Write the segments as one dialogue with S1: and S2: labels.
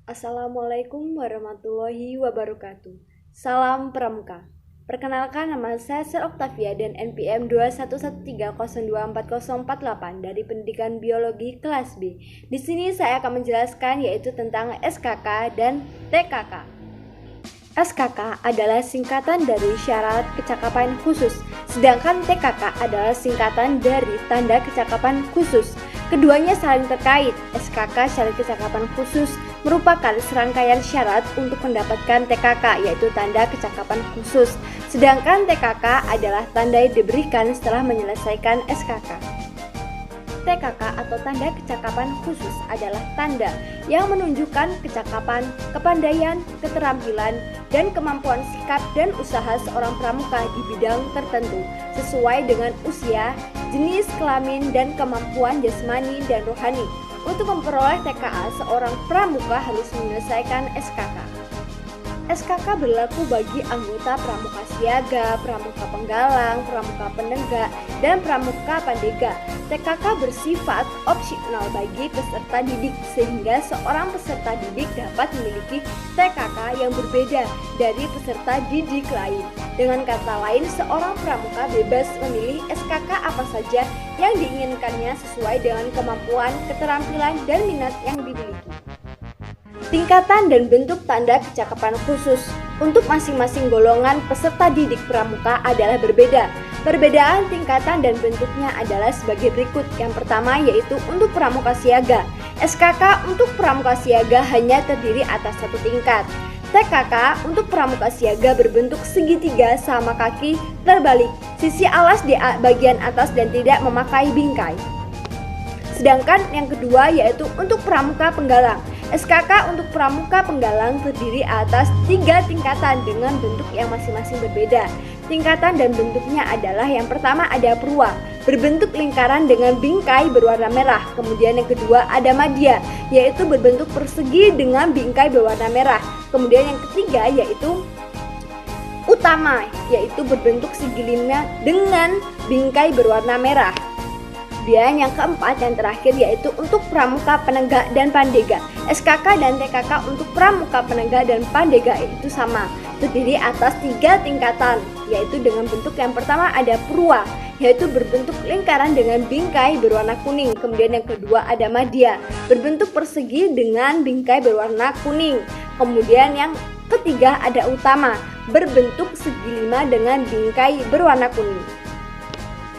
S1: Assalamualaikum warahmatullahi wabarakatuh. Salam Pramuka. Perkenalkan, nama saya Sir Octavia dan NPM 21130240048 dari Pendidikan Biologi kelas B. Di sini saya akan menjelaskan yaitu tentang SKK dan TKK. SKK adalah singkatan dari syarat kecakapan khusus, sedangkan TKK adalah singkatan dari tanda kecakapan khusus. Keduanya saling terkait. SKK syarat kecakapan khusus merupakan serangkaian syarat untuk mendapatkan TKK, yaitu tanda kecakapan khusus. Sedangkan TKK adalah tanda yang diberikan setelah menyelesaikan SKK. TKK atau tanda kecakapan khusus adalah tanda yang menunjukkan kecakapan, kepandaian, keterampilan, dan kemampuan sikap dan usaha seorang pramuka di bidang tertentu sesuai dengan usia, jenis kelamin, dan kemampuan jasmani dan rohani. Untuk memperoleh TKA, seorang pramuka harus menyelesaikan SKK. SKK berlaku bagi anggota pramuka siaga, pramuka penggalang, pramuka penegak, dan pramuka pandega. TKK bersifat opsional bagi peserta didik, sehingga seorang peserta didik dapat memiliki TKK yang berbeda dari peserta didik lain. Dengan kata lain, seorang pramuka bebas memilih SKK apa saja yang diinginkannya sesuai dengan kemampuan, keterampilan, dan minat yang dimiliki. Tingkatan dan bentuk tanda kecakapan khusus untuk masing-masing golongan peserta didik pramuka adalah berbeda. Perbedaan tingkatan dan bentuknya adalah sebagai berikut. Yang pertama yaitu untuk pramuka siaga. SKK untuk pramuka siaga hanya terdiri atas satu tingkat. TKK untuk pramuka siaga berbentuk segitiga sama kaki terbalik, sisi alas di bagian atas dan tidak memakai bingkai. Sedangkan yang kedua yaitu untuk pramuka penggalang. SKK untuk pramuka penggalang terdiri atas 3 tingkatan dengan bentuk yang masing-masing berbeda. Tingkatan dan bentuknya adalah yang pertama ada purwa, berbentuk lingkaran dengan bingkai berwarna merah. Kemudian yang kedua ada madya, yaitu berbentuk persegi dengan bingkai berwarna merah. Kemudian yang ketiga yaitu utama, yaitu berbentuk segi 5 dengan bingkai berwarna merah. Dan yang keempat dan terakhir yaitu untuk pramuka penegak dan pandega. SKK dan TKK untuk pramuka penegak dan pandega itu sama, terdiri atas 3 tingkatan, yaitu dengan bentuk yang pertama ada purwa, yaitu berbentuk lingkaran dengan bingkai berwarna kuning. Kemudian yang kedua ada madya, berbentuk persegi dengan bingkai berwarna kuning. Kemudian yang ketiga ada utama, berbentuk segi 5 dengan bingkai berwarna kuning.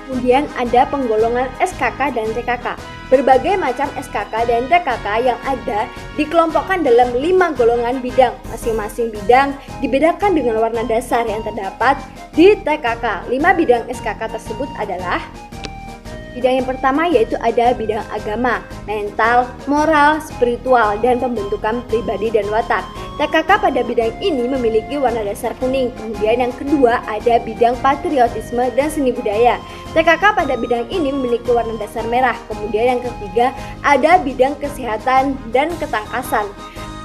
S1: Kemudian ada penggolongan SKK dan TKK. Berbagai macam SKK dan TKK yang ada dikelompokkan dalam 5 golongan bidang. Masing-masing bidang dibedakan dengan warna dasar yang terdapat di TKK. 5 bidang SKK tersebut adalah: bidang yang pertama yaitu ada bidang agama, mental, moral, spiritual, dan pembentukan pribadi dan watak. TKK pada bidang ini memiliki warna dasar kuning. Kemudian yang kedua ada bidang patriotisme dan seni budaya. TKK pada bidang ini memiliki warna dasar merah. Kemudian yang ketiga ada bidang kesehatan dan ketangkasan.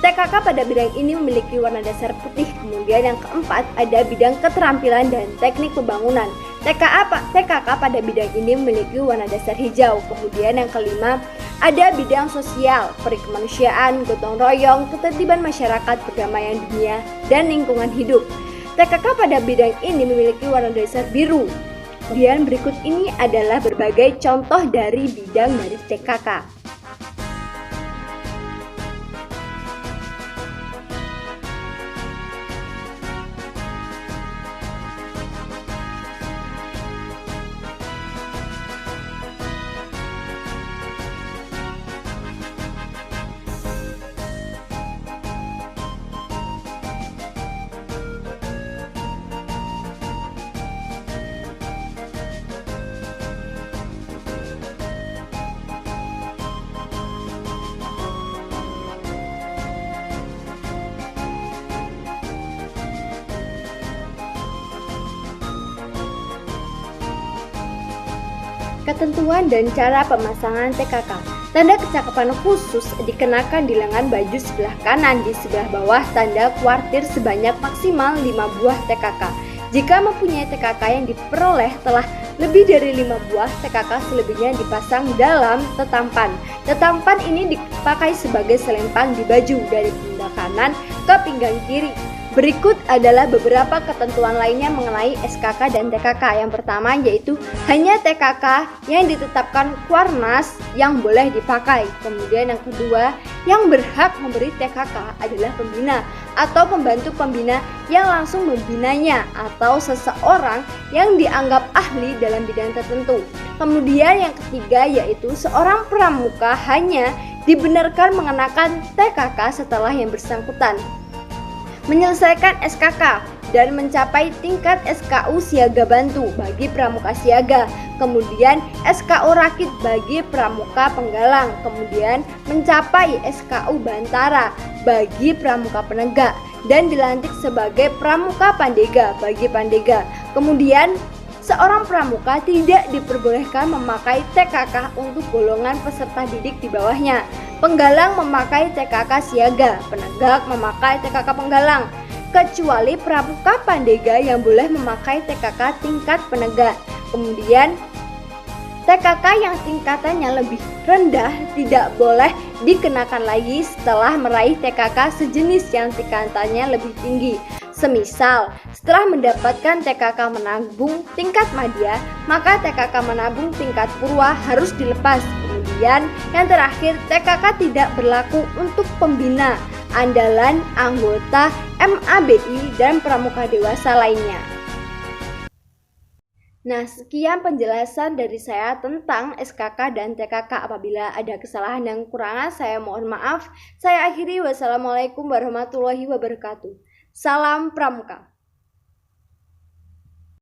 S1: TKK pada bidang ini memiliki warna dasar putih. Kemudian yang keempat ada bidang keterampilan dan teknik pembangunan. TKK pada bidang ini memiliki warna dasar hijau. Kemudian yang kelima ada bidang sosial, perikemanusiaan, gotong royong, ketertiban masyarakat, perdamaian dunia, dan lingkungan hidup. TKK pada bidang ini memiliki warna dasar biru. Kemudian berikut ini adalah berbagai contoh dari bidang dari TKK. Ketentuan dan cara pemasangan TKK. Tanda kecakapan khusus dikenakan di lengan baju sebelah kanan, di sebelah bawah tanda kuartir sebanyak maksimal 5 buah TKK. Jika mempunyai TKK yang diperoleh telah lebih dari 5 buah, TKK selebihnya dipasang dalam tetampan. Tetampan ini dipakai sebagai selempang di baju dari pundak sebelah kanan ke pinggang kiri. Berikut adalah beberapa ketentuan lainnya mengenai SKK dan TKK. Yang pertama yaitu hanya TKK yang ditetapkan Kuarnas yang boleh dipakai. Kemudian yang kedua, yang berhak memberi TKK adalah pembina atau pembantu pembina yang langsung membinanya atau seseorang yang dianggap ahli dalam bidang tertentu. Kemudian yang ketiga yaitu seorang pramuka hanya dibenarkan mengenakan TKK setelah yang bersangkutan menyelesaikan SKK dan mencapai tingkat SKU siaga bantu bagi pramuka siaga, kemudian SKU rakit bagi pramuka penggalang, kemudian mencapai SKU bantara bagi pramuka penegak, dan dilantik sebagai pramuka pandega bagi pandega. Kemudian seorang pramuka tidak diperbolehkan memakai TKK untuk golongan peserta didik di bawahnya. Penggalang memakai TKK siaga, penegak memakai TKK penggalang, kecuali pramuka pandega yang boleh memakai TKK tingkat penegak. Kemudian TKK yang tingkatannya lebih rendah tidak boleh dikenakan lagi setelah meraih TKK sejenis yang tingkatannya lebih tinggi. Semisal, setelah mendapatkan TKK menabung tingkat madya, maka TKK menabung tingkat purwa harus dilepas. Kemudian yang terakhir, TKK tidak berlaku untuk pembina, andalan, anggota, MABI, dan pramuka dewasa lainnya. Nah, sekian penjelasan dari saya tentang SKK dan TKK. Apabila ada kesalahan dan kekurangan, saya mohon maaf. Saya akhiri, wassalamualaikum warahmatullahi wabarakatuh. Salam Pramuka.